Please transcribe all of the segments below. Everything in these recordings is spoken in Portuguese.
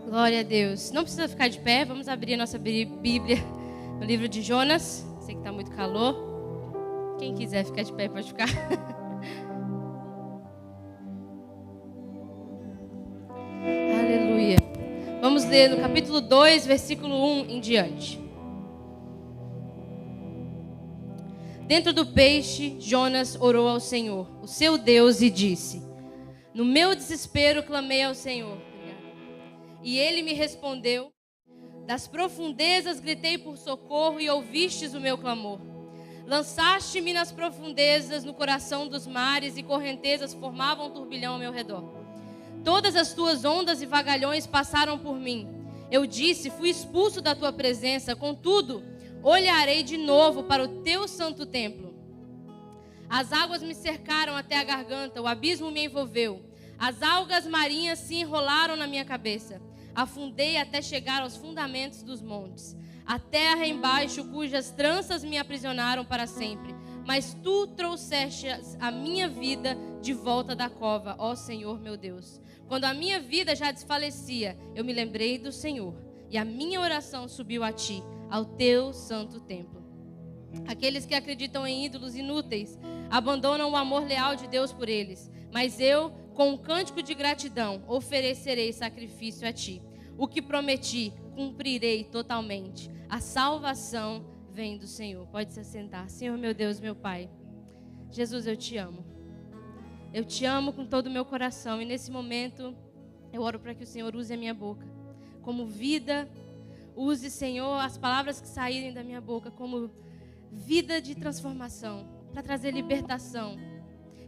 Glória a Deus. Não precisa ficar de pé, vamos abrir a nossa Bíblia no livro de Jonas. Sei que está muito calor. Quem quiser ficar de pé pode ficar. Aleluia. Vamos ler no capítulo 2, versículo 1 em diante. Dentro do peixe, Jonas orou ao Senhor, o seu Deus, e disse: no meu desespero clamei ao Senhor. E ele me respondeu. Das profundezas gritei por socorro e ouvistes o meu clamor. Lançaste-me nas profundezas, no coração dos mares, e correntezas formavam um turbilhão ao meu redor. Todas as tuas ondas e vagalhões passaram por mim. Eu disse, fui expulso da tua presença, contudo, olharei de novo para o teu santo templo. As águas me cercaram até a garganta, o abismo me envolveu. As algas marinhas se enrolaram na minha cabeça. Afundei até chegar aos fundamentos dos montes. A terra embaixo, cujas tranças me aprisionaram para sempre. Mas tu trouxeste a minha vida de volta da cova, ó Senhor meu Deus. Quando a minha vida já desfalecia, eu me lembrei do Senhor. E a minha oração subiu a ti, ao teu santo templo. Aqueles que acreditam em ídolos inúteis abandonam o amor leal de Deus por eles. Mas eu, com um cântico de gratidão, oferecerei sacrifício a ti. O que prometi, cumprirei totalmente. A salvação vem do Senhor. Pode se assentar. Senhor, meu Deus, meu Pai. Jesus, eu te amo. Eu te amo com todo o meu coração. E nesse momento, eu oro para que o Senhor use a minha boca como vida. Use, Senhor, as palavras que saírem da minha boca como vida de transformação, para trazer libertação.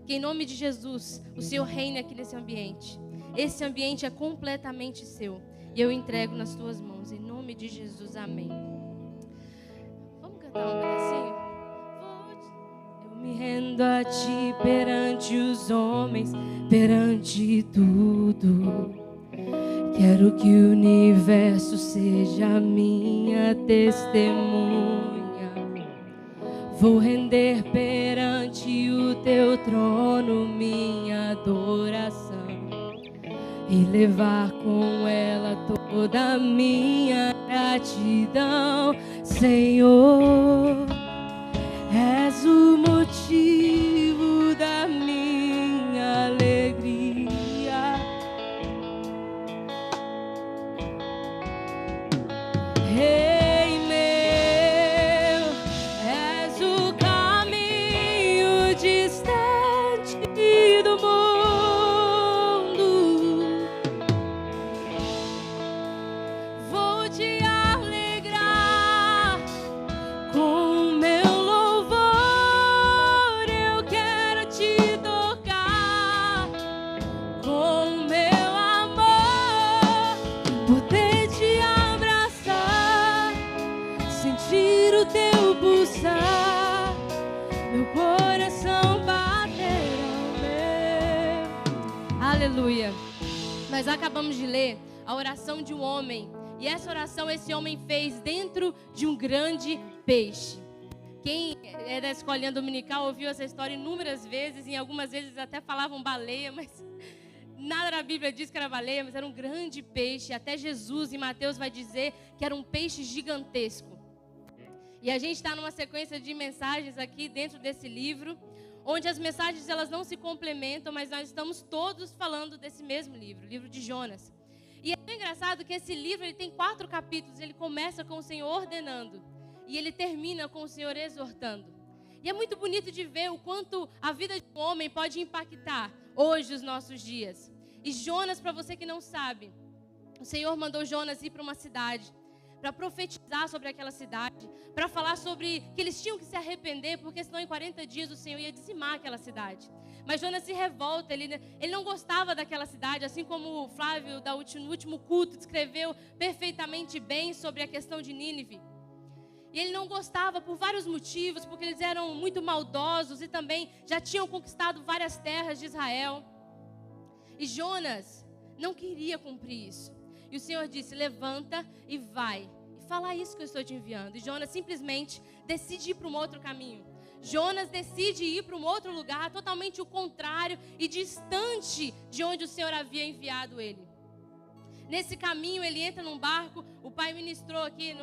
Que em nome de Jesus, o Senhor reine aqui nesse ambiente. Esse ambiente é completamente seu. E eu entrego nas tuas mãos. Em nome de Jesus, amém. Vamos cantar um pedacinho? Eu me rendo a ti perante os homens, perante tudo. Quero que o universo seja minha testemunha. Vou render perante o teu trono minha adoração e levar com ela toda a minha gratidão. Senhor, és o motivo da minha alegria. Rei meu, és o caminho distante do mundo. Vou te alegrar com meu louvor. Eu quero te tocar com meu amor, poder te abraçar, sentir o teu pulsar, meu coração bater ao meu. Aleluia. Nós acabamos de ler a oração de um homem. E essa oração esse homem fez dentro de um grande peixe. Quem é da escolinha dominical ouviu essa história inúmeras vezes. E algumas vezes até falavam baleia, mas nada na Bíblia diz que era baleia, mas era um grande peixe. Até Jesus em Mateus vai dizer que era um peixe gigantesco. E a gente está numa sequência de mensagens aqui dentro desse livro, onde as mensagens elas não se complementam, mas nós estamos todos falando desse mesmo livro, o livro de Jonas. E é tão engraçado que esse livro ele tem 4 capítulos, ele começa com o Senhor ordenando e ele termina com o Senhor exortando. E é muito bonito de ver o quanto a vida de um homem pode impactar hoje os nossos dias. E Jonas, para você que não sabe, o Senhor mandou Jonas ir para uma cidade, para profetizar sobre aquela cidade, para falar sobre que eles tinham que se arrepender, porque senão em 40 dias o Senhor ia dizimar aquela cidade. Mas Jonas se revolta, ele não gostava daquela cidade, assim como o Flávio no último culto descreveu perfeitamente bem sobre a questão de Nínive. E ele não gostava por vários motivos, porque eles eram muito maldosos e também já tinham conquistado várias terras de Israel. E Jonas não queria cumprir isso. E o Senhor disse, levanta e vai. E fala isso que eu estou te enviando. E Jonas simplesmente decide ir para um outro caminho. Jonas decide ir para um outro lugar, totalmente o contrário e distante de onde o Senhor havia enviado ele. Nesse caminho, ele entra num barco. O pai ministrou aqui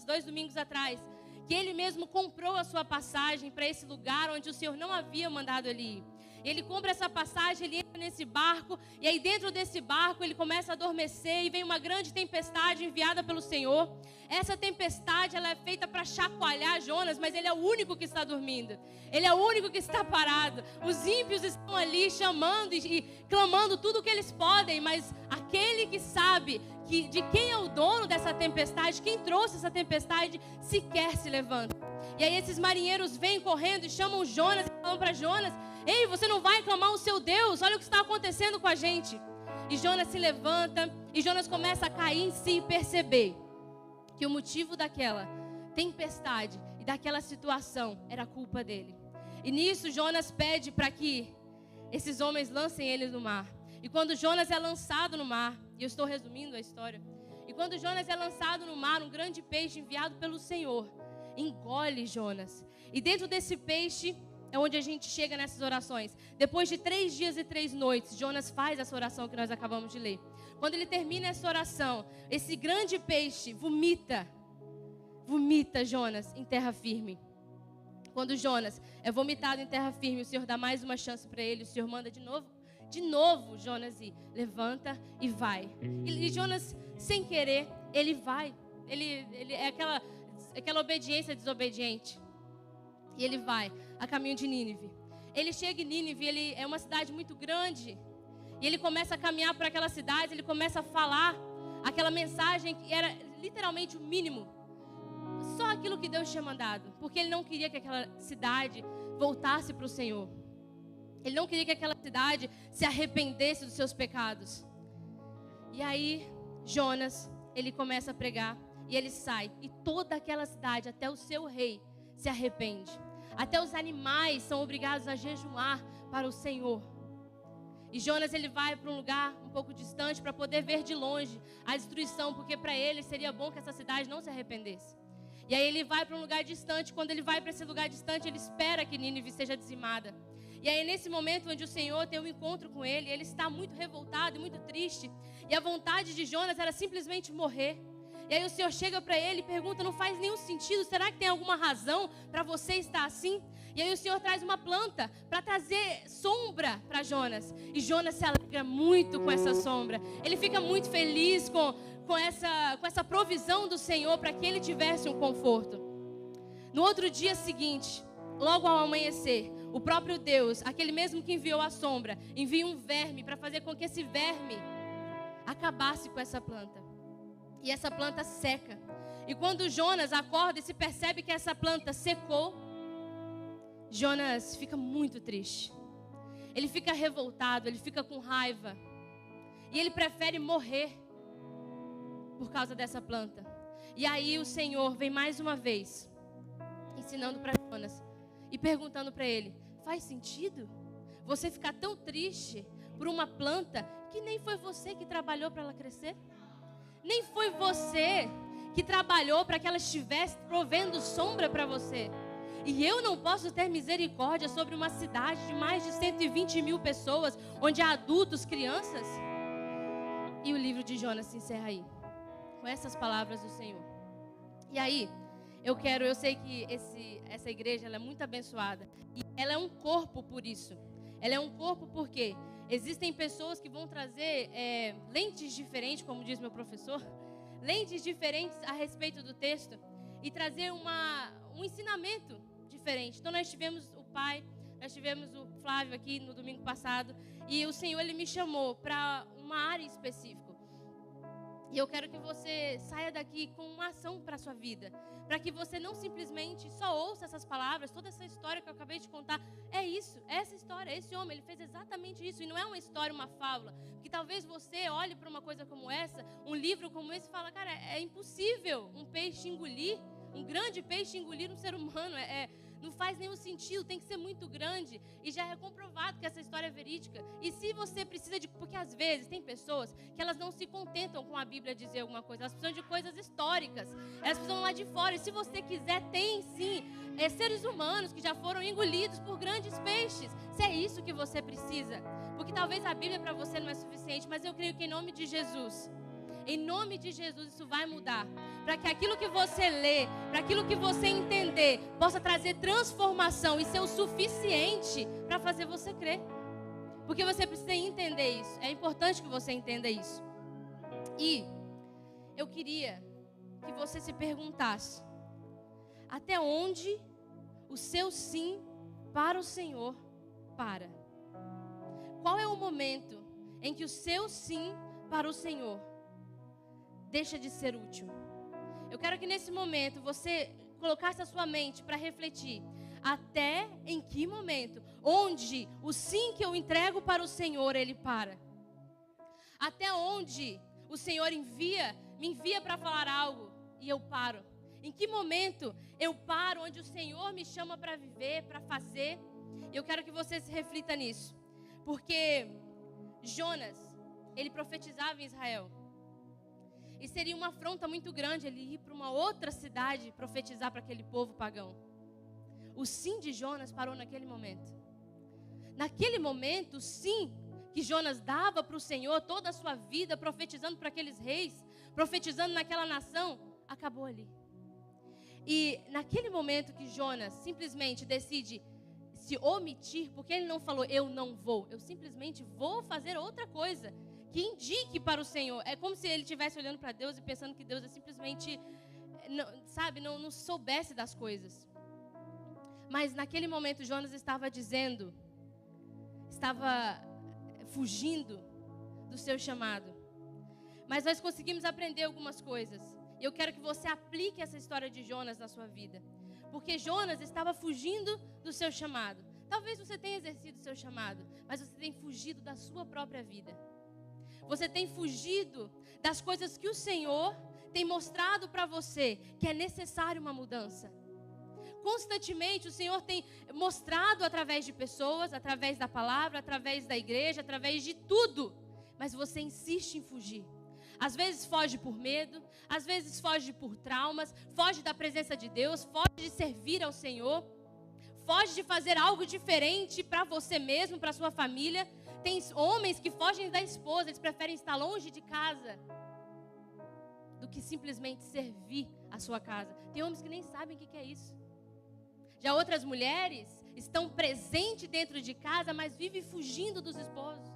dois domingos atrás, que ele mesmo comprou a sua passagem para esse lugar onde o Senhor não havia mandado ele ir. Ele compra essa passagem, ele entra nesse barco, e aí dentro desse barco ele começa a adormecer, e vem uma grande tempestade enviada pelo Senhor. Essa tempestade, ela é feita para chacoalhar Jonas, mas ele é o único que está dormindo. Ele é o único que está parado. Os ímpios estão ali chamando e clamando tudo o que eles podem, mas aquele que sabe de quem é o dono dessa tempestade, quem trouxe essa tempestade, sequer se levanta. E aí esses marinheiros vêm correndo e chamam Jonas e falam para Jonas: ei, você não vai clamar o seu Deus? Olha o que está acontecendo com a gente. E Jonas se levanta e Jonas começa a cair em si e perceber que o motivo daquela tempestade e daquela situação era culpa dele. E nisso Jonas pede para que esses homens lancem ele no mar. E quando Jonas é lançado no mar, e eu estou resumindo a história, e quando Jonas é lançado no mar, um grande peixe enviado pelo Senhor engole Jonas. E dentro desse peixe é onde a gente chega nessas orações. Depois de 3 dias e 3 noites, Jonas faz essa oração que nós acabamos de ler. Quando ele termina essa oração, esse grande peixe vomita Jonas em terra firme. Quando Jonas é vomitado em terra firme, o Senhor dá mais uma chance para ele. O Senhor manda de novo Jonas ir. Levanta e vai. E Jonas, sem querer, ele vai. Ele é aquela obediência desobediente. E ele vai a caminho de Nínive. Ele chega em Nínive, ele é uma cidade muito grande. E ele começa a caminhar por aquela cidade, ele começa a falar aquela mensagem que era literalmente o mínimo. Só aquilo que Deus tinha mandado. Porque ele não queria que aquela cidade voltasse para o Senhor. Ele não queria que aquela cidade se arrependesse dos seus pecados. E aí, Jonas, ele começa a pregar e ele sai. E toda aquela cidade, até o seu rei, se arrepende. Até os animais são obrigados a jejuar para o Senhor. E Jonas, ele vai para um lugar um pouco distante para poder ver de longe a destruição, porque para ele seria bom que essa cidade não se arrependesse. E aí ele vai para um lugar distante. Quando ele vai para esse lugar distante, ele espera que Nínive seja dizimada. E aí nesse momento onde o Senhor tem um encontro com ele, ele está muito revoltado e muito triste. E a vontade de Jonas era simplesmente morrer. E aí o Senhor chega para ele e pergunta: não faz nenhum sentido, será que tem alguma razão para você estar assim? E aí o Senhor traz uma planta para trazer sombra para Jonas. E Jonas se alegra muito com essa sombra. Ele fica muito feliz com essa provisão do Senhor para que ele tivesse um conforto. No outro dia seguinte, logo ao amanhecer, o próprio Deus, aquele mesmo que enviou a sombra, envia um verme para fazer com que esse verme acabasse com essa planta. E essa planta seca. E quando Jonas acorda e se percebe que essa planta secou, Jonas fica muito triste. Ele fica revoltado, ele fica com raiva. E ele prefere morrer por causa dessa planta. E aí o Senhor vem mais uma vez ensinando para Jonas e perguntando para ele: faz sentido você ficar tão triste por uma planta que nem foi você que trabalhou para ela crescer? Nem foi você que trabalhou para que ela estivesse provendo sombra para você. E eu não posso ter misericórdia sobre uma cidade de mais de 120 mil pessoas, onde há adultos, crianças? E o livro de Jonas se encerra aí, com essas palavras do Senhor. E aí, eu sei que essa igreja ela é muito abençoada. E ela é um corpo por isso. Ela é um corpo porque existem pessoas que vão trazer lentes diferentes, como diz meu professor, lentes diferentes a respeito do texto e trazer um ensinamento diferente. Então nós tivemos o pai, nós tivemos o Flávio aqui no domingo passado e o Senhor ele me chamou para uma área específica. E eu quero que você saia daqui com uma ação para a sua vida. Para que você não simplesmente só ouça essas palavras, toda essa história que eu acabei de contar. É isso, é essa história, esse homem, ele fez exatamente isso. E não é uma história, uma fábula. Porque talvez você olhe para uma coisa como essa, um livro como esse e fala: cara, é impossível um peixe engolir, um grande peixe engolir um ser humano. Não faz nenhum sentido, tem que ser muito grande. E já é comprovado que essa história é verídica. E se você precisa de... Porque às vezes tem pessoas que elas não se contentam com a Bíblia dizer alguma coisa. Elas precisam de coisas históricas. Elas precisam lá de fora. E se você quiser, tem sim seres humanos que já foram engolidos por grandes peixes. Se é isso que você precisa, Porque talvez a Bíblia para você não é suficiente, mas eu creio que em nome de Jesus, isso vai mudar. Para que aquilo que você lê, para aquilo que você entender, possa trazer transformação e ser o suficiente para fazer você crer. Porque você precisa entender isso. É importante que você entenda isso. E eu queria que você se perguntasse: até onde o seu sim para o Senhor para? Qual é o momento em que o seu sim para o Senhor deixa de ser útil? Eu quero que nesse momento você colocasse a sua mente para refletir. Até em que momento? Onde o sim que eu entrego para o Senhor, ele para? Até onde o Senhor me envia para falar algo e eu paro? Em que momento eu paro onde o Senhor me chama para viver, para fazer? Eu quero que você se reflita nisso. Porque Jonas, ele profetizava em Israel. E seria uma afronta muito grande ele ir para uma outra cidade profetizar para aquele povo pagão. O sim de Jonas parou naquele momento. Naquele momento, o sim que Jonas dava para o Senhor, toda a sua vida, profetizando para aqueles reis, profetizando naquela nação, acabou ali. E naquele momento que Jonas simplesmente decide se omitir, porque ele não falou, eu não vou, eu simplesmente vou fazer outra coisa que indique para o Senhor. É como se ele estivesse olhando para Deus e pensando que Deus é simplesmente, não soubesse das coisas. Mas naquele momento Jonas estava fugindo do seu chamado. Mas nós conseguimos aprender algumas coisas. E eu quero que você aplique essa história de Jonas na sua vida. Porque Jonas estava fugindo do seu chamado. Talvez você tenha exercido o seu chamado, mas você tem fugido da sua própria vida. Você tem fugido das coisas que o Senhor tem mostrado para você que é necessário uma mudança. Constantemente o Senhor tem mostrado através de pessoas, através da palavra, através da igreja, através de tudo. Mas você insiste em fugir. Às vezes foge por medo, às vezes foge por traumas, foge da presença de Deus, foge de servir ao Senhor, foge de fazer algo diferente para você mesmo, para sua família. Tem homens que fogem da esposa, eles preferem estar longe de casa do que simplesmente servir a sua casa. Tem homens que nem sabem o que é isso. Já outras mulheres estão presentes dentro de casa, mas vivem fugindo dos esposos.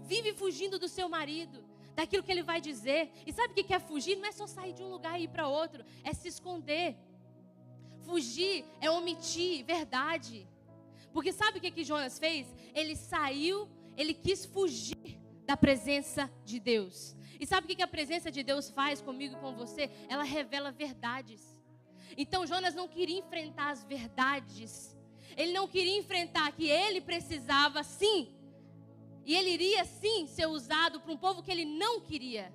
Vive fugindo do seu marido, daquilo que ele vai dizer. E sabe o que é fugir? Não é só sair de um lugar e ir para outro, é se esconder. Fugir é omitir verdade. Porque sabe o que Jonas fez? Ele saiu, ele quis fugir da presença de Deus. E sabe o que a presença de Deus faz comigo e com você? Ela revela verdades. Então Jonas não queria enfrentar as verdades. Ele não queria enfrentar que ele precisava sim. E ele iria sim ser usado para um povo que ele não queria.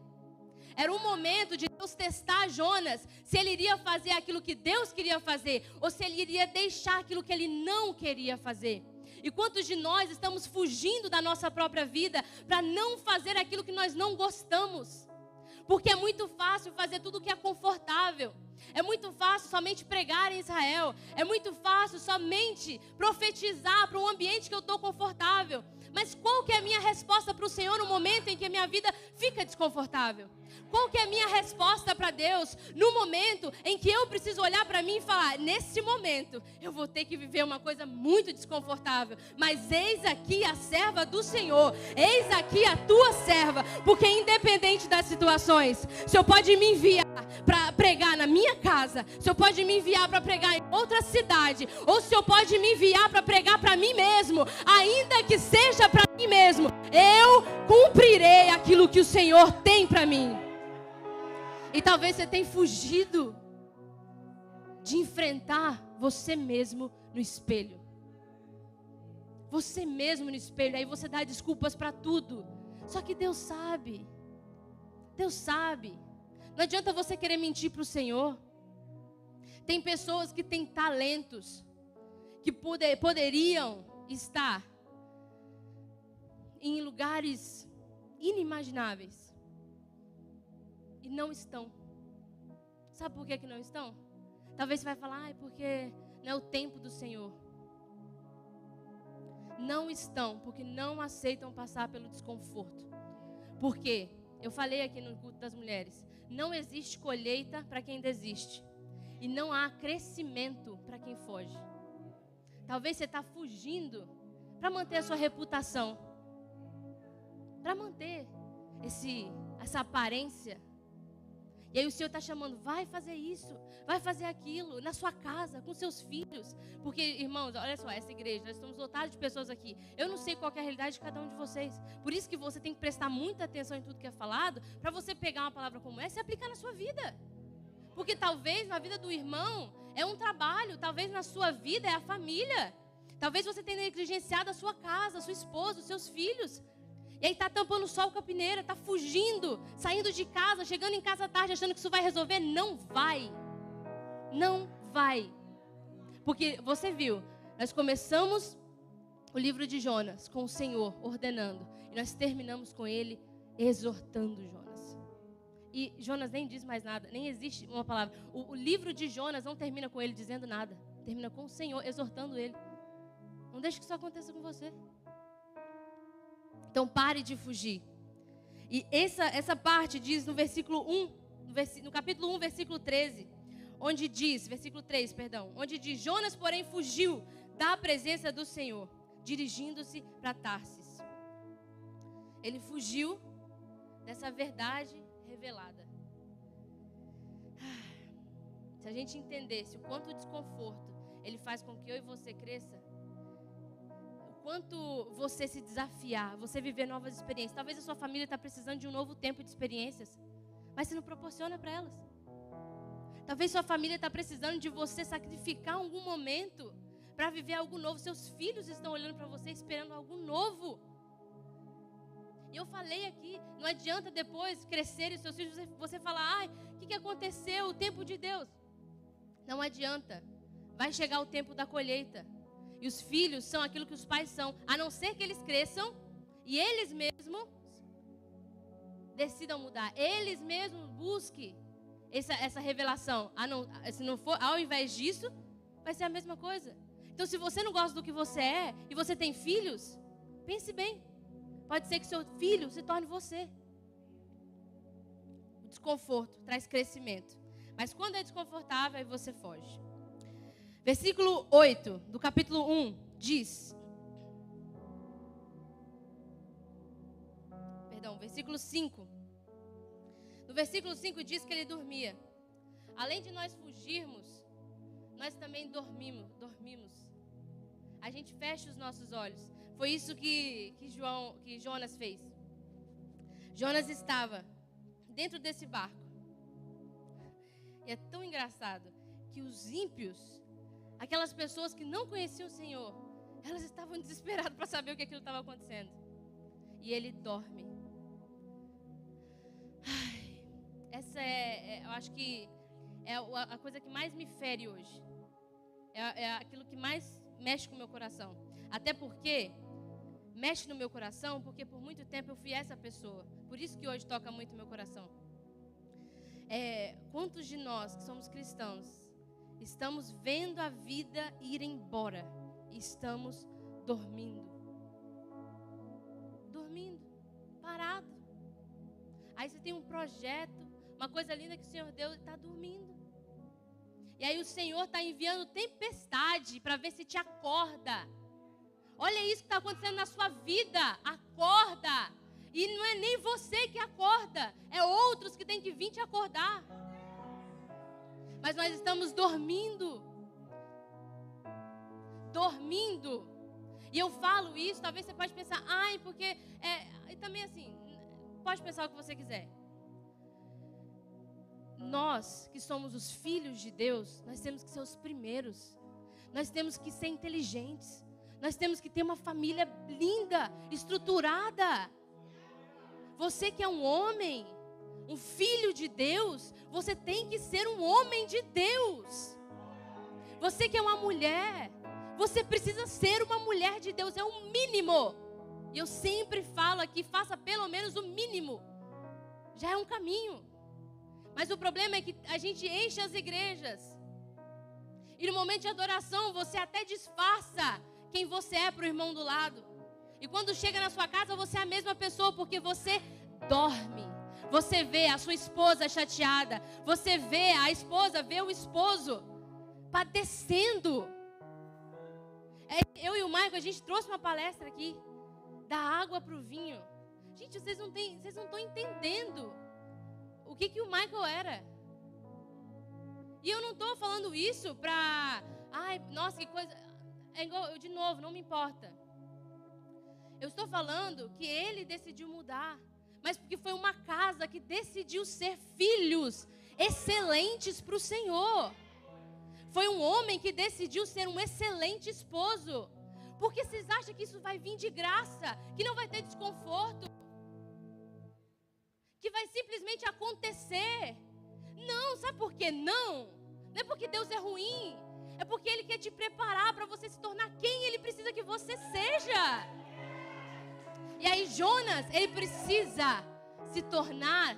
Era um momento de Deus testar Jonas, se ele iria fazer aquilo que Deus queria fazer, ou se ele iria deixar aquilo que ele não queria fazer. E quantos de nós estamos fugindo da nossa própria vida para não fazer aquilo que nós não gostamos? Porque é muito fácil fazer tudo o que é confortável. É muito fácil somente pregar em Israel. É muito fácil somente profetizar para um ambiente que eu estou confortável. Mas qual que é a minha resposta para o Senhor no momento em que a minha vida fica desconfortável? Qual que é a minha resposta para Deus no momento em que eu preciso olhar para mim e falar, nesse momento eu vou ter que viver uma coisa muito desconfortável, mas eis aqui a serva do Senhor, eis aqui a tua serva, porque independente das situações, o Senhor pode me enviar para pregar na minha casa, o Senhor pode me enviar para pregar em outra cidade, ou o Senhor pode me enviar para pregar para mim mesmo, ainda que seja para mim mesmo, eu cumprirei aquilo que o Senhor tem para mim. E talvez você tenha fugido de enfrentar você mesmo no espelho. Você mesmo no espelho, aí você dá desculpas para tudo. Só que Deus sabe. Deus sabe. Não adianta você querer mentir para o Senhor. Tem pessoas que têm talentos que poderiam estar em lugares inimagináveis. E não estão. Sabe por que não estão? Talvez você vai falar, porque não é o tempo do Senhor. não estão, porque não aceitam passar pelo desconforto. Por quê? Eu falei aqui no culto das mulheres, não existe colheita para quem desiste. E não há crescimento para quem foge. Talvez você está fugindo para manter a sua reputação. Para manter essa aparência. E aí o Senhor está chamando, vai fazer isso, vai fazer aquilo, na sua casa, com seus filhos. Porque, irmãos, olha só, essa igreja, nós estamos lotados de pessoas aqui. Eu não sei qual é a realidade de cada um de vocês. Por isso que você tem que prestar muita atenção em tudo que é falado, para você pegar uma palavra como essa e aplicar na sua vida. Porque talvez na vida do irmão é um trabalho, talvez na sua vida é a família. Talvez você tenha negligenciado a sua casa, a sua esposa, os seus filhos. E aí está tampando o sol com a peneira, está fugindo, saindo de casa, chegando em casa tarde, achando que isso vai resolver. Não vai. Não vai. Porque você viu, nós começamos o livro de Jonas com o Senhor ordenando. E nós terminamos com ele exortando Jonas. E Jonas nem diz mais nada, nem existe uma palavra. O livro de Jonas não termina com ele dizendo nada. Termina com o Senhor exortando ele. Não deixe que isso aconteça com você. Então pare de fugir. E essa parte diz no versículo 1, no capítulo 1, versículo 13, onde diz, versículo 3, perdão, onde diz, Jonas, porém, fugiu da presença do Senhor, dirigindo-se para Tarsis. Ele fugiu dessa verdade revelada. Se a gente entendesse o quanto o desconforto ele faz com que eu e você cresça, quanto você se desafiar, você viver novas experiências. Talvez a sua família está precisando de um novo tempo de experiências, mas você não proporciona para elas. Talvez sua família está precisando de você sacrificar algum momento para viver algo novo. Seus filhos estão olhando para você esperando algo novo. E eu falei aqui, não adianta depois crescerem seus filhos, você falar, ai, o que aconteceu? O tempo de Deus. Não adianta. Vai chegar o tempo da colheita. E os filhos são aquilo que os pais são, a não ser que eles cresçam e eles mesmos decidam mudar. Eles mesmos busquem essa revelação. Se não for, ao invés disso, vai ser a mesma coisa. Então, se você não gosta do que você é e você tem filhos, pense bem. Pode ser que seu filho se torne você. O desconforto traz crescimento. Mas quando é desconfortável, aí você foge. Versículo 8 do capítulo 1 diz... versículo 5. No versículo 5 diz que ele dormia. Além de nós fugirmos, nós também dormimos. A gente fecha os nossos olhos. Foi isso que Jonas fez. Jonas estava dentro desse barco. E é tão engraçado que os ímpios, aquelas pessoas que não conheciam o Senhor, elas estavam desesperadas para saber o que aquilo estava acontecendo. E ele dorme. Essa eu acho que é a coisa que mais me fere hoje. É aquilo que mais mexe com o meu coração. Até porque mexe no meu coração, porque por muito tempo eu fui essa pessoa. Por isso que hoje toca muito o meu coração. Quantos de nós que somos cristãos estamos vendo a vida ir embora e estamos dormindo, parado. Aí você tem um projeto, uma coisa linda que o Senhor deu e está dormindo. E aí o Senhor está enviando tempestade para ver se te acorda. Olha isso que está acontecendo na sua vida. Acorda. E não é nem você que acorda, é outros que têm que vir te acordar. Mas nós estamos dormindo. E eu falo isso, talvez você pode pensar, porque e também assim, pode pensar o que você quiser. Nós que somos os filhos de Deus, nós temos que ser os primeiros. Nós temos que ser inteligentes. Nós temos que ter uma família linda, estruturada. Você que é um homem, um filho de Deus, você tem que ser um homem de Deus. Você que é uma mulher, você precisa ser uma mulher de Deus, é o mínimo. E eu sempre falo aqui, faça pelo menos o mínimo. Já é um caminho. Mas o problema é que a gente enche as igrejas. E no momento de adoração, você até disfarça quem você é para o irmão do lado. E quando chega na sua casa, você é a mesma pessoa, porque você dorme. Você vê a sua esposa chateada. Você vê a esposa, vê o esposo padecendo. Eu e o Michael, a gente trouxe uma palestra aqui, da água para o vinho. Gente, vocês não estão entendendo o que o Michael era. E eu não estou falando isso para... Ai, nossa, que coisa... É igual, de novo, não me importa. Eu estou falando que ele decidiu mudar. Mas porque foi uma casa que decidiu ser filhos excelentes para o Senhor. Foi um homem que decidiu ser um excelente esposo. Porque vocês acham que isso vai vir de graça? Que não vai ter desconforto? Que vai simplesmente acontecer? Não, sabe por quê? Não é porque Deus é ruim. É porque Ele quer te preparar para você se tornar quem Ele precisa que você seja. E aí Jonas, ele precisa se tornar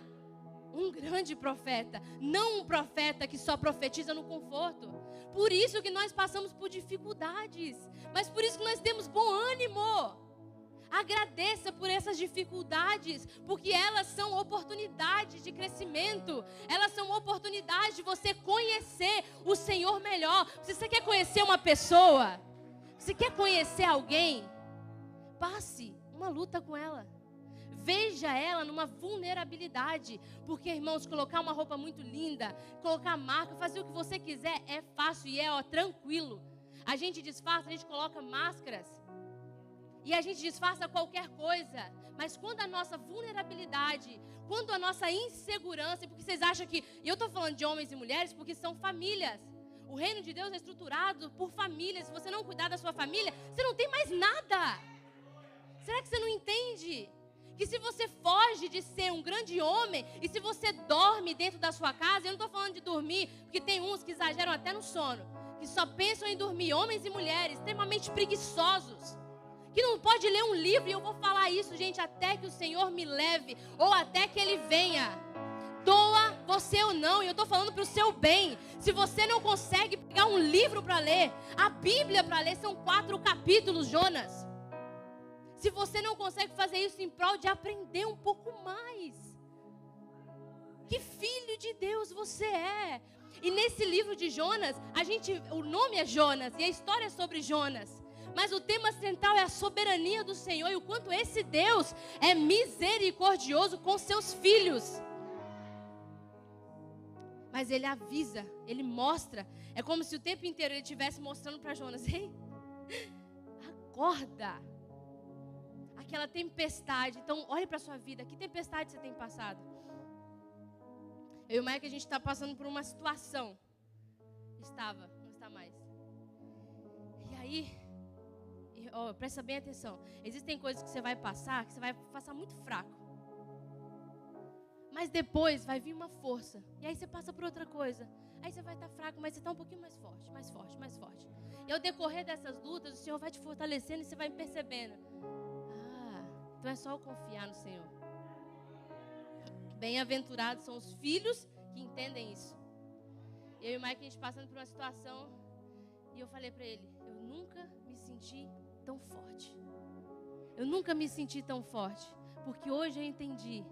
um grande profeta. Não um profeta que só profetiza no conforto. Por isso que nós passamos por dificuldades. Mas por isso que nós temos bom ânimo. Agradeça por essas dificuldades, porque elas são oportunidades de crescimento. Elas são oportunidades de você conhecer o Senhor melhor. Se você quer conhecer uma pessoa, se quer conhecer alguém, passe uma luta com ela. Veja ela numa vulnerabilidade. Porque, irmãos, colocar uma roupa muito linda, colocar marca, fazer o que você quiser é fácil e é tranquilo. A gente disfarça, a gente coloca máscaras. E a gente disfarça qualquer coisa. Mas quando a nossa vulnerabilidade, quando a nossa insegurança, porque vocês acham que... E eu estou falando de homens e mulheres porque são famílias. O reino de Deus é estruturado por famílias. Se você não cuidar da sua família, você não tem mais nada. Será que você não entende? Que se você foge de ser um grande homem, e se você dorme dentro da sua casa, eu não estou falando de dormir, porque tem uns que exageram até no sono, que só pensam em dormir, homens e mulheres, extremamente preguiçosos, que não pode ler um livro, e eu vou falar isso, gente, até que o Senhor me leve, ou até que Ele venha. Doa você ou não, e eu estou falando para o seu bem. Se você não consegue pegar um livro para ler, a Bíblia para ler, são 4 capítulos, Jonas. Se você não consegue fazer isso em prol de aprender um pouco mais. Que filho de Deus você é. E nesse livro de Jonas, o nome é Jonas e a história é sobre Jonas. Mas o tema central é a soberania do Senhor e o quanto esse Deus é misericordioso com seus filhos. Mas Ele avisa, Ele mostra. É como se o tempo inteiro Ele estivesse mostrando para Jonas: ei, acorda. Aquela tempestade. Então, olhe para a sua vida. Que tempestade você tem passado? Eu e o Mike, a gente está passando por uma situação. Estava, não está mais. E aí, presta bem atenção. Existem coisas que você vai passar, que você vai passar muito fraco. Mas depois vai vir uma força. E aí você passa por outra coisa. Aí você vai estar fraco, mas você está um pouquinho mais forte, mais forte, mais forte. E ao decorrer dessas lutas, o Senhor vai te fortalecendo e você vai percebendo. Então é só eu confiar no Senhor. Bem-aventurados são os filhos que entendem isso. Eu e o Mike, a gente passando por uma situação, e eu falei para ele: eu nunca me senti tão forte. Eu nunca me senti tão forte. Porque hoje eu entendi.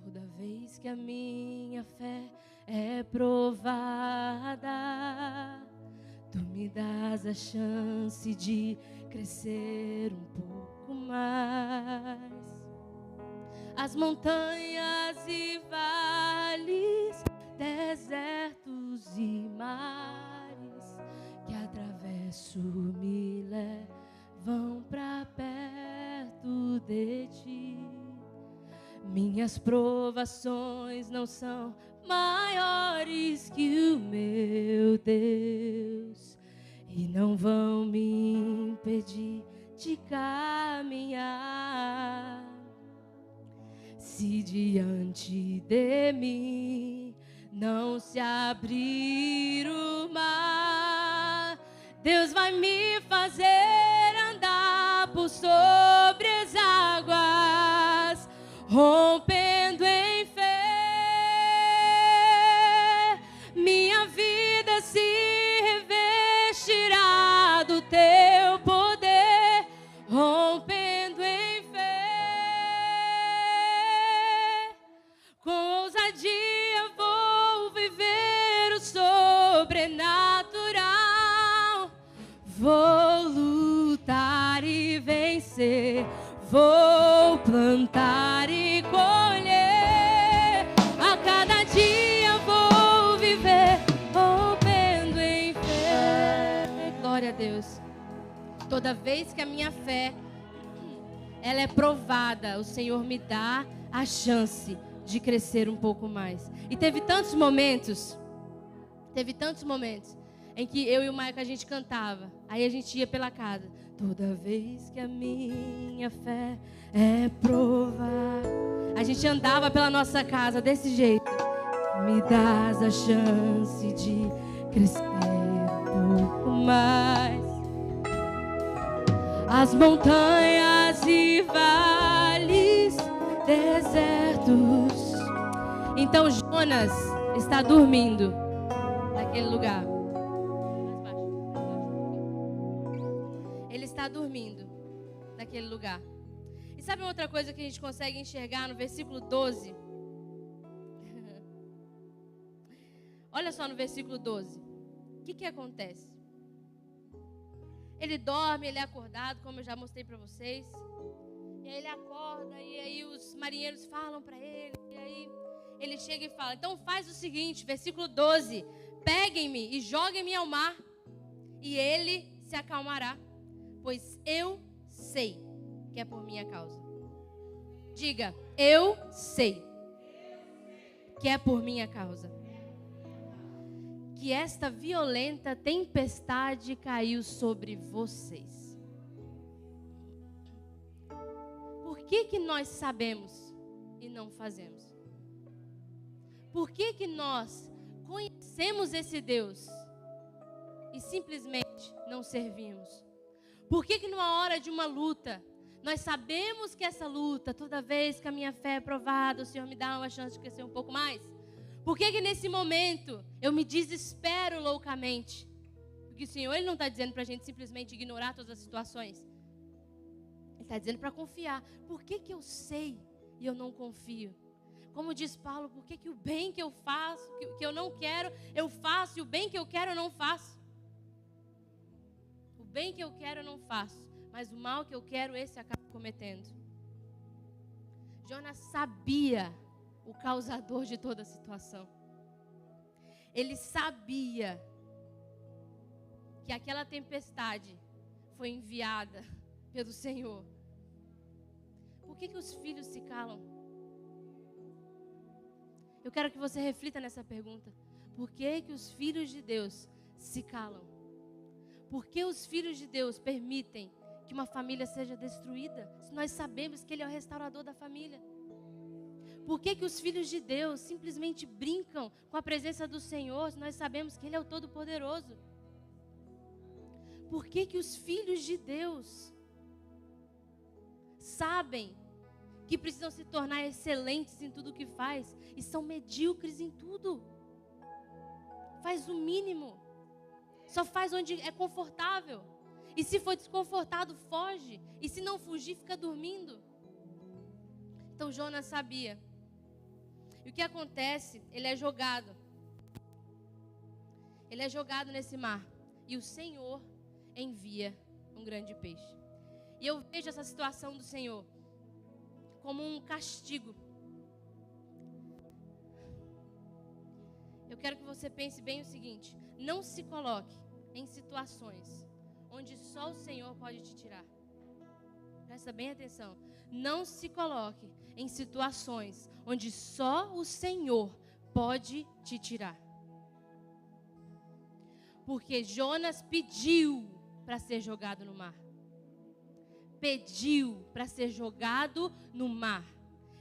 Toda vez que a minha fé é provada, Tu me dás a chance de crescer um pouco mais. As montanhas e vales, desertos e mares que atravesso me levam pra perto de Ti. Minhas provações não são maiores que o meu Deus e não vão me impedir de caminhar. Se diante de mim não se abrir o mar, Deus vai me fazer andar por sobre as águas, rompendo em fé. Minha vida se revestirá do Teu poder. Deus. Toda vez que a minha fé ela é provada, o Senhor me dá a chance de crescer um pouco mais. E teve tantos momentos em que eu e o Maico a gente cantava. Aí a gente ia pela casa. Toda vez que a minha fé é provada. A gente andava pela nossa casa desse jeito. Me dás a chance de crescer um pouco mais. As montanhas e vales, desertos. Então Jonas está dormindo naquele lugar. Ele está dormindo naquele lugar. E sabe outra coisa que a gente consegue enxergar no versículo 12? Olha só no versículo 12. O que acontece? Ele dorme, ele é acordado, como eu já mostrei para vocês. E aí ele acorda, e aí os marinheiros falam para ele. E aí ele chega e fala, então faz o seguinte, versículo 12. Peguem-me e joguem-me ao mar, e ele se acalmará, pois eu sei que é por minha causa. Diga, eu sei que é por minha causa que esta violenta tempestade caiu sobre vocês. Por que nós sabemos e não fazemos? Por que nós conhecemos esse Deus e simplesmente não servimos? Por que numa hora de uma luta, nós sabemos que essa luta, toda vez que a minha fé é provada, o Senhor me dá uma chance de crescer um pouco mais? Por que nesse momento eu me desespero loucamente? Porque o Senhor, Ele não está dizendo para a gente simplesmente ignorar todas as situações. Ele está dizendo para confiar. Por que eu sei e eu não confio? Como diz Paulo, por que o bem que eu faço, que eu não quero, eu faço, e o bem que eu quero eu não faço? O bem que eu quero eu não faço, mas o mal que eu quero, esse acabo cometendo. Jonas sabia o causador de toda a situação. Ele sabia que aquela tempestade foi enviada pelo Senhor. Por que os filhos se calam? Eu quero que você reflita nessa pergunta. Por que os filhos de Deus se calam? Por que os filhos de Deus permitem que uma família seja destruída, se nós sabemos que Ele é o restaurador da família? Por que os filhos de Deus simplesmente brincam com a presença do Senhor, se nós sabemos que Ele é o Todo-Poderoso? Por que os filhos de Deus sabem que precisam se tornar excelentes em tudo o que faz e são medíocres em tudo? Faz o mínimo, só faz onde é confortável. E se for desconfortado, foge. E se não fugir, fica dormindo. Então Jonas sabia. E o que acontece? Ele é jogado. Ele é jogado nesse mar. E o Senhor envia um grande peixe. E eu vejo essa situação do Senhor como um castigo. Eu quero que você pense bem o seguinte: não se coloque em situações onde só o Senhor pode te tirar. Presta bem atenção. Não se coloque em situações onde só o Senhor pode te tirar. Porque Jonas pediu para ser jogado no mar. Pediu para ser jogado no mar.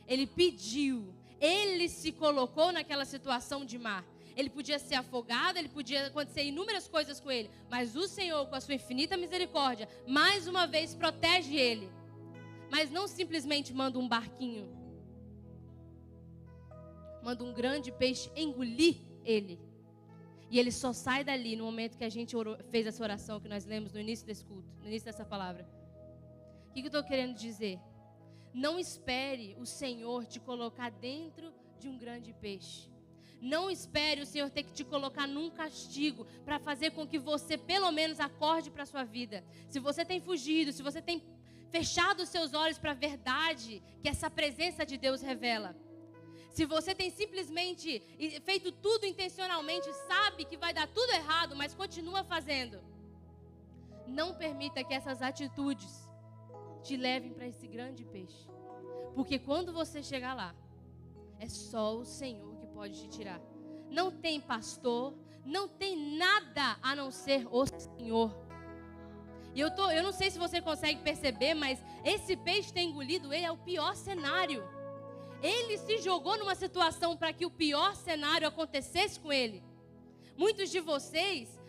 Ele pediu. Ele se colocou naquela situação de mar. Ele podia ser afogado, ele podia acontecer inúmeras coisas com ele. Mas o Senhor, com a sua infinita misericórdia, mais uma vez protege ele. Mas não simplesmente manda um barquinho. Manda um grande peixe engolir ele. E ele só sai dali no momento que a gente fez essa oração que nós lemos no início desse culto, no início dessa palavra. O que eu estou querendo dizer? Não espere o Senhor te colocar dentro de um grande peixe. Não espere o Senhor ter que te colocar num castigo para fazer com que você pelo menos acorde para a sua vida. Se você tem fugido, se você tem fechado os seus olhos para a verdade que essa presença de Deus revela. Se você tem simplesmente feito tudo intencionalmente, sabe que vai dar tudo errado, mas continua fazendo. Não permita que essas atitudes te levem para esse grande peixe. Porque quando você chegar lá, é só o Senhor que pode te tirar. Não tem pastor, não tem nada a não ser o Senhor. E eu não sei se você consegue perceber, mas esse peixe ter engolido ele é o pior cenário. Ele se jogou numa situação para que o pior cenário acontecesse com ele. Muitos de vocês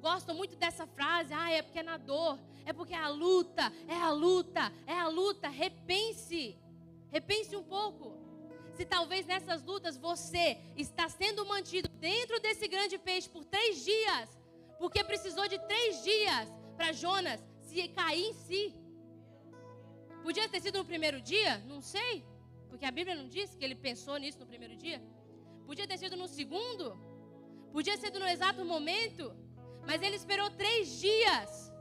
gostam muito dessa frase, é porque é na dor, é porque é a luta, é a luta, é a luta. Repense um pouco. Se talvez nessas lutas você está sendo mantido dentro desse grande peixe por 3 dias, porque precisou de 3 dias para Jonas se cair em si. Podia ter sido no primeiro dia? Não sei, porque a Bíblia não diz que ele pensou nisso no primeiro dia. Podia ter sido no segundo, podia ter sido no exato momento, mas ele esperou 3 dias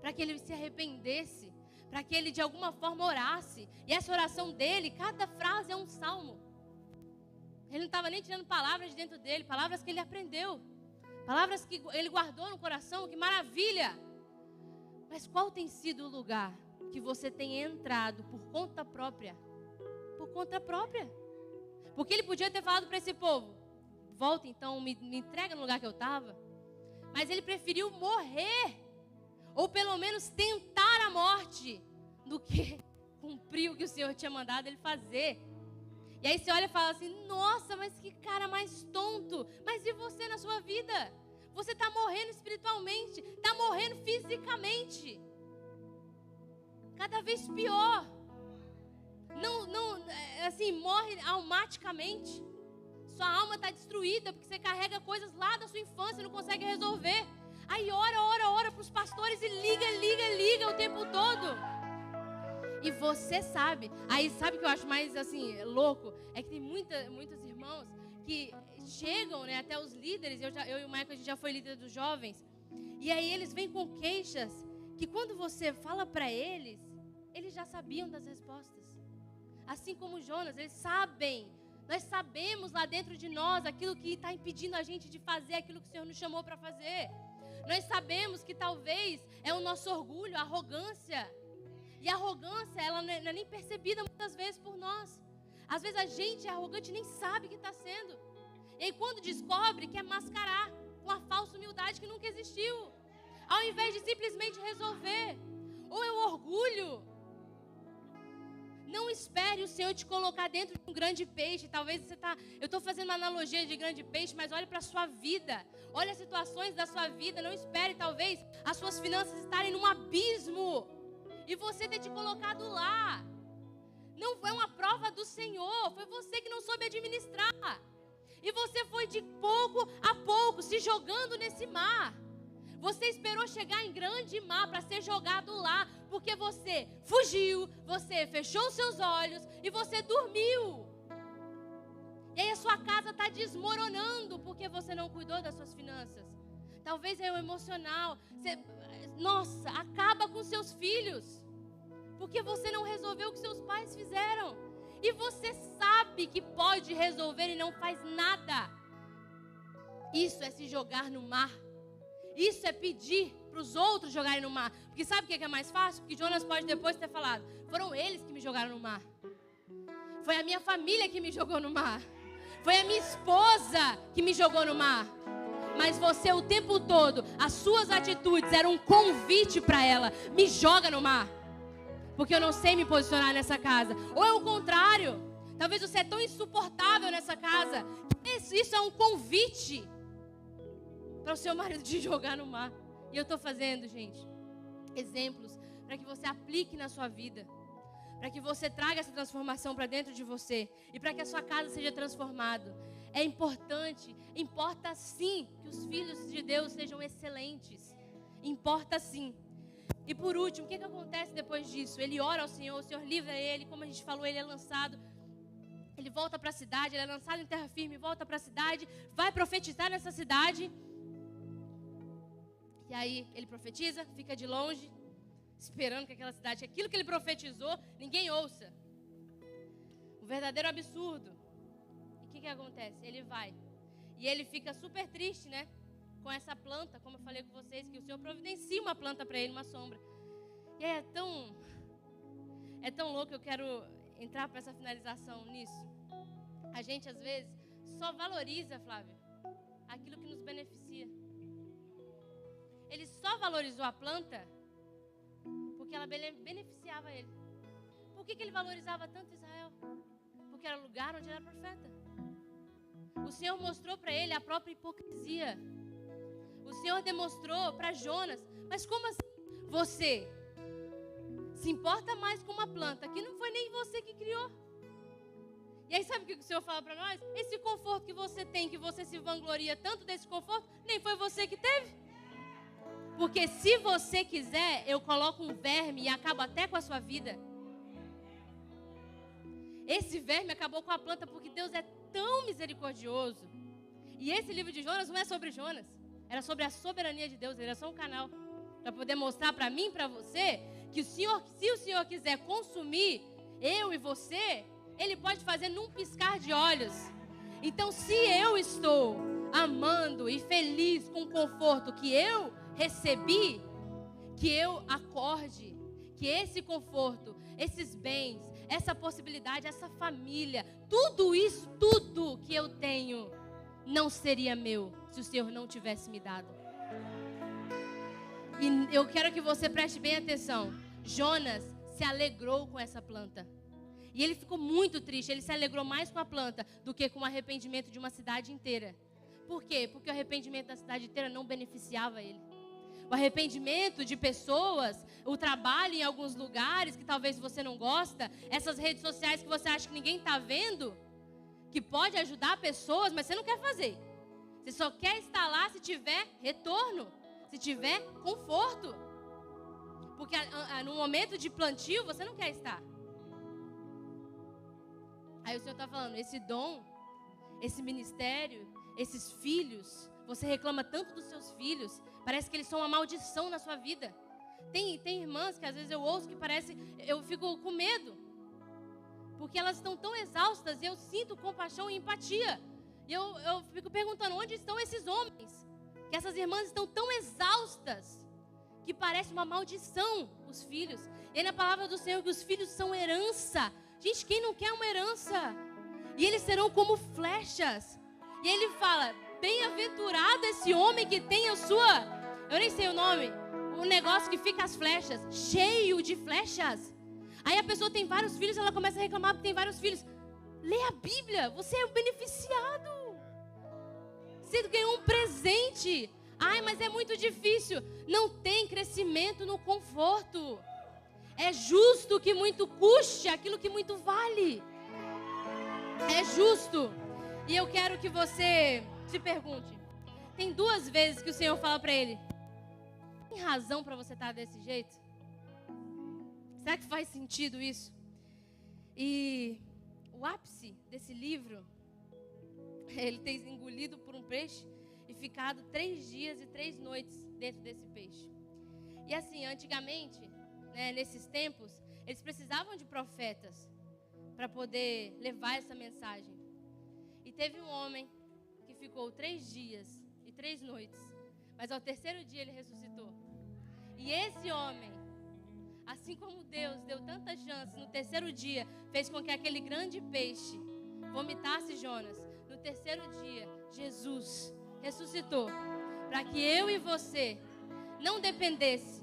para que ele se arrependesse, para que ele de alguma forma orasse. E essa oração dele, cada frase é um salmo. Ele não estava nem tirando palavras de dentro dele, palavras que ele aprendeu, palavras que ele guardou no coração. Que maravilha! Mas qual tem sido o lugar que você tem entrado por conta própria? Por conta própria. Porque ele podia ter falado para esse povo: volta então, me entrega no lugar que eu estava. Mas ele preferiu morrer, ou pelo menos tentar a morte, do que cumprir o que o Senhor tinha mandado ele fazer. E aí você olha e fala assim: nossa, mas que cara mais tonto. Mas e você na sua vida? Você está morrendo espiritualmente, está morrendo fisicamente. Cada vez pior. Não, assim, morre almaticamente. Sua alma está destruída porque você carrega coisas lá da sua infância e não consegue resolver. Aí ora para os pastores e liga o tempo todo. E você sabe. Aí sabe o que eu acho mais assim louco? É que tem muitos irmãos que chegam, né, até os líderes. Eu e o Michael, a gente já foi líder dos jovens. E aí eles vêm com queixas que quando você fala para eles, eles já sabiam das respostas. Assim como Jonas, eles sabem. Nós sabemos lá dentro de nós aquilo que está impedindo a gente de fazer aquilo que o Senhor nos chamou para fazer. Nós sabemos que talvez é o nosso orgulho, a arrogância. E a arrogância, ela não é nem percebida muitas vezes por nós. Às vezes a gente é arrogante e nem sabe que está sendo. E aí quando descobre, quer mascarar com a falsa humildade que nunca existiu. Ao invés de simplesmente resolver. Ou é o orgulho. Não espere o Senhor te colocar dentro de um grande peixe. Talvez eu estou fazendo uma analogia de grande peixe, mas olhe para a sua vida. Olhe as situações da sua vida. Não espere, talvez, as suas finanças estarem num abismo e você ter te colocado lá. Não foi uma prova do Senhor. Foi você que não soube administrar. E você foi de pouco a pouco se jogando nesse mar. Você esperou chegar em grande mar para ser jogado lá, porque você fugiu, você fechou seus olhos e você dormiu. E aí a sua casa está desmoronando porque você não cuidou das suas finanças. Talvez é o emocional. Nossa, acaba com seus filhos, porque você não resolveu o que seus pais fizeram. E você sabe que pode resolver e não faz nada. Isso é se jogar no mar. Isso é pedir para os outros jogarem no mar. Porque sabe o que é mais fácil? Porque Jonas pode depois ter falado: foram eles que me jogaram no mar. Foi a minha família que me jogou no mar. Foi a minha esposa que me jogou no mar. Mas você o tempo todo, as suas atitudes eram um convite para ela: me joga no mar, porque eu não sei me posicionar nessa casa. Ou é o contrário. Talvez você é tão insuportável nessa casa que isso é um convite para o seu marido de jogar no mar. E eu estou fazendo, gente, exemplos para que você aplique na sua vida, para que você traga essa transformação para dentro de você e para que a sua casa seja transformada. É importante, importa sim que os filhos de Deus sejam excelentes. Importa sim. E por último, o que acontece depois disso? Ele ora ao Senhor, o Senhor livra ele, como a gente falou, ele é lançado. Ele volta para a cidade, ele é lançado em terra firme, volta para a cidade, vai profetizar nessa cidade. E aí ele profetiza, fica de longe, esperando que aquela cidade, aquilo que ele profetizou, ninguém ouça. Um verdadeiro absurdo. E o que acontece? Ele vai. E ele fica super triste, né? com essa planta, como eu falei com vocês, que o Senhor providencia uma planta para ele, uma sombra. E aí é tão louco, eu quero entrar para essa finalização nisso. A gente, às vezes, só valoriza, Flávio, aquilo que nos beneficia. Ele só valorizou a planta porque ela beneficiava ele. Por que ele valorizava tanto Israel? Porque era o lugar onde ele era profeta. O Senhor mostrou para ele a própria hipocrisia. O Senhor demonstrou para Jonas. Mas como assim? Você se importa mais com uma planta que não foi nem você que criou. E aí sabe o que o Senhor fala para nós? Esse conforto que você tem, que você se vangloria tanto desse conforto, nem foi você que teve. Porque se você quiser, eu coloco um verme e acabo até com a sua vida. Esse verme acabou com a planta porque Deus é tão misericordioso. E esse livro de Jonas não é sobre Jonas. Era sobre a soberania de Deus. Ele era só um canal para poder mostrar para mim e para você que se o Senhor quiser consumir eu e você, Ele pode fazer num piscar de olhos. Então, se eu estou amando e feliz com o conforto que eu recebi, que eu acorde, que esse conforto, esses bens, essa possibilidade, essa família, tudo isso, tudo que eu tenho, não seria meu se o Senhor não tivesse me dado. E eu quero que você preste bem atenção. Jonas se alegrou com essa planta. E ele ficou muito triste. Ele se alegrou mais com a planta do que com o arrependimento de uma cidade inteira. Por quê? Porque o arrependimento da cidade inteira não beneficiava ele. O arrependimento de pessoas, o trabalho em alguns lugares que talvez você não gosta, essas redes sociais que você acha que ninguém está vendo, que pode ajudar pessoas, mas você não quer fazer. Você só quer estar lá se tiver retorno, se tiver conforto. Porque no momento de plantio você não quer estar. Aí o Senhor está falando, esse dom, esse ministério, esses filhos, você reclama tanto dos seus filhos, parece que eles são uma maldição na sua vida. Tem irmãs que às vezes eu ouço que parece, eu fico com medo, porque elas estão tão exaustas e eu sinto compaixão e empatia. E eu fico perguntando, onde estão esses homens? Que essas irmãs estão tão exaustas, que parece uma maldição os filhos. E aí na palavra do Senhor que os filhos são herança. Gente, quem não quer uma herança? E eles serão como flechas. E ele fala, bem-aventurado esse homem que tem a sua, eu nem sei o nome, o negócio que fica as flechas, cheio de flechas. Aí a pessoa tem vários filhos, ela começa a reclamar porque tem vários filhos. Lê a Bíblia, você é o beneficiado. Você ganhou um presente. Ai, mas é muito difícil. Não tem crescimento no conforto. É justo que muito custe aquilo que muito vale. É justo. E eu quero que você se pergunte. Tem 2 vezes que o Senhor fala para ele, tem razão para você estar desse jeito? Será que faz sentido isso? E o ápice desse livro, ele tem engolido por um peixe e ficado 3 dias e 3 noites dentro desse peixe. E assim, antigamente, nesses tempos, eles precisavam de profetas para poder levar essa mensagem. E teve um homem que ficou 3 dias e 3 noites, mas ao 3º dia ele ressuscitou. E esse homem, assim como Deus deu tanta chance, no 3º dia fez com que aquele grande peixe vomitasse Jonas. No 3º dia, Jesus ressuscitou para que eu e você não dependesse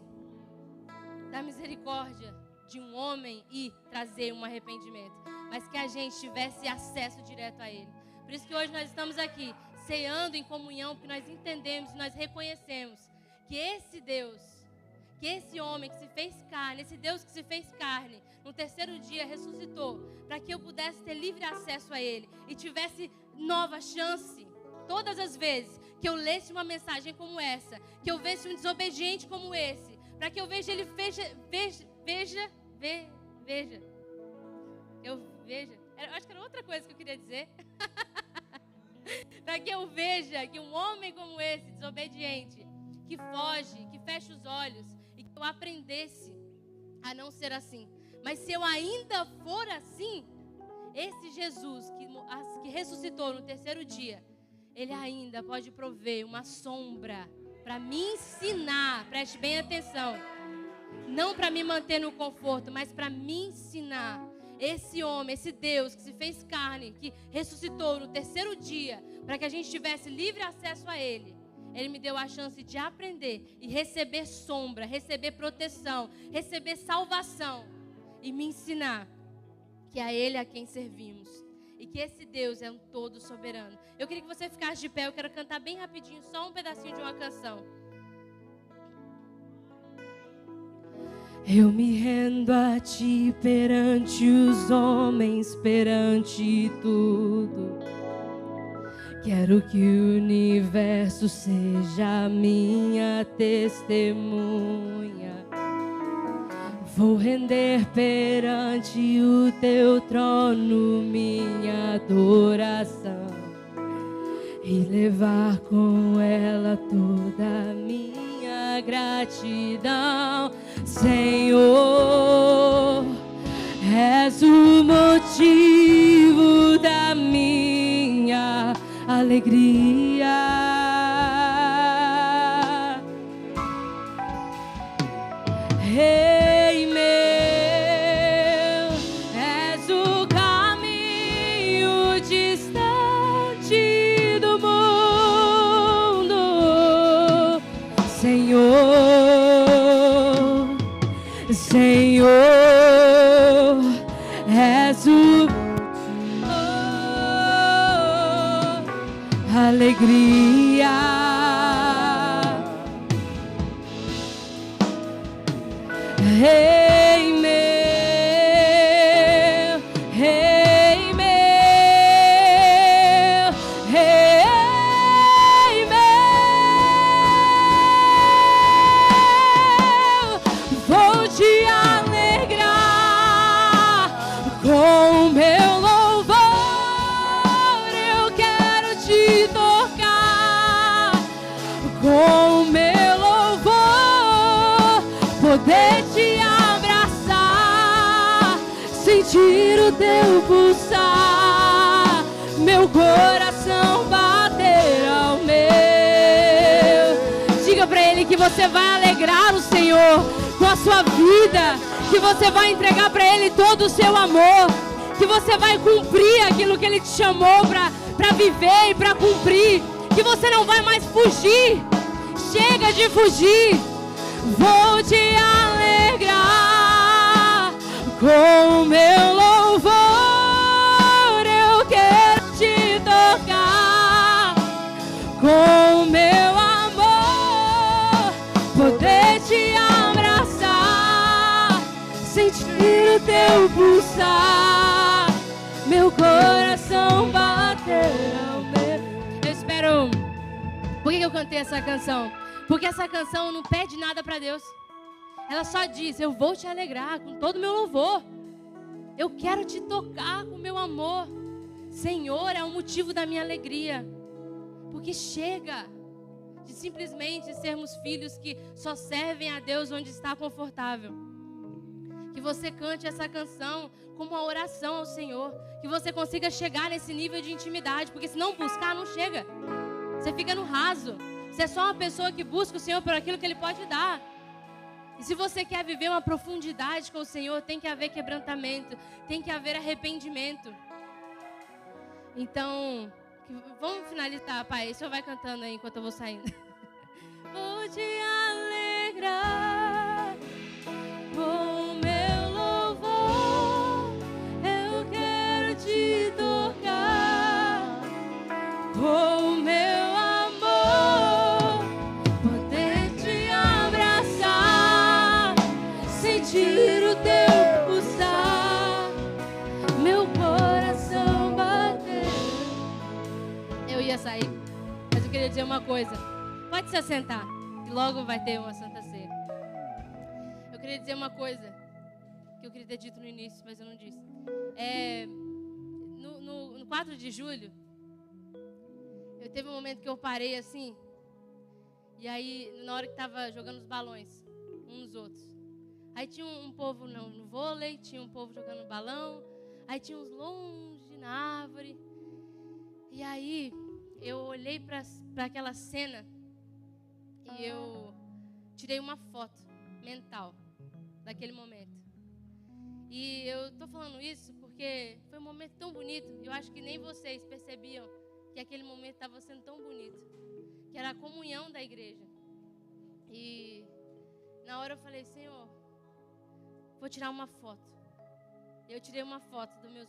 da misericórdia de um homem e trazer um arrependimento, mas que a gente tivesse acesso direto a Ele. Por isso que hoje nós estamos aqui, ceando em comunhão, porque nós entendemos, nós reconhecemos que esse Deus, que esse homem que se fez carne, esse Deus que se fez carne, no 3º dia ressuscitou, para que eu pudesse ter livre acesso a Ele e tivesse nova chance. Todas as vezes que eu lesse uma mensagem como essa, que eu visse um desobediente como esse, para que eu veja ele, eu acho que era outra coisa que eu queria dizer. Para que eu veja que um homem como esse, desobediente, que foge, que fecha os olhos, e que eu aprendesse a não ser assim. Mas se eu ainda for assim, esse Jesus que ressuscitou no 3º dia, Ele ainda pode prover uma sombra para me ensinar, preste bem atenção, não para me manter no conforto, mas para me ensinar. Esse homem, esse Deus que se fez carne, que ressuscitou no terceiro dia, para que a gente tivesse livre acesso a Ele. Ele me deu a chance de aprender e receber sombra, receber proteção, receber salvação e me ensinar que é a Ele a quem servimos. E que esse Deus é um todo soberano. Eu queria que você ficasse de pé, eu quero cantar bem rapidinho, só um pedacinho de uma canção. Eu me rendo a ti perante os homens, perante tudo. Quero que o universo seja minha testemunha. Vou render perante o teu trono minha adoração e levar com ela toda a minha gratidão. Senhor, és o motivo da minha alegria. Rei meu, és o caminho distante do mundo. Senhor, Senhor, és o alegria. Rei meu, Rei meu, Rei meu, vou te alegrar com o meu louvor. Eu quero te tocar com o meu louvor, poder te abraçar, sentir o teu pulsar, meu coração bater ao meu. Diga pra Ele que você vai alegrar o Senhor com a sua vida, que você vai entregar pra Ele todo o seu amor, que você vai cumprir aquilo que Ele te chamou pra viver e pra cumprir, que você não vai mais fugir. Chega de fugir. Vou te alegrar com o meu louvor. Eu quero te tocar com o meu amor, poder te abraçar, sentir o teu pulsar, meu coração bater ao meu. Eu espero. Por que eu cantei essa canção? Porque essa canção não pede nada para Deus. Ela só diz: eu vou te alegrar com todo o meu louvor. Eu quero te tocar com o meu amor. Senhor, é o motivo da minha alegria. Porque chega de simplesmente sermos filhos que só servem a Deus onde está confortável. Que você cante essa canção como uma oração ao Senhor. Que você consiga chegar nesse nível de intimidade. Porque se não buscar, não chega. Você fica no raso. Você é só uma pessoa que busca o Senhor por aquilo que Ele pode dar. E se você quer viver uma profundidade com o Senhor, tem que haver quebrantamento, tem que haver arrependimento. Então, vamos finalizar, Pai. O Senhor vai cantando aí enquanto eu vou saindo. Vou te alegrar com o meu louvor. Eu quero te tocar com o meu sentir o teu pulsar, meu coração bater. Eu ia sair, mas eu queria dizer uma coisa. Pode se assentar, e logo vai ter uma Santa Ceia. Eu queria dizer uma coisa que eu queria ter dito no início, mas eu não disse. No 4 de julho, eu teve um momento que eu parei assim, e aí na hora que tava jogando os balões, uns nos outros. Aí tinha um povo no vôlei, tinha um povo jogando balão, aí tinha uns longe na árvore. E aí eu olhei para aquela cena e eu tirei uma foto mental daquele momento. E eu tô falando isso porque foi um momento tão bonito. Eu acho que nem vocês percebiam que aquele momento estava sendo tão bonito, que era a comunhão da igreja. E na hora eu falei: Senhor, vou tirar uma foto. Eu tirei uma foto dos meus olhos.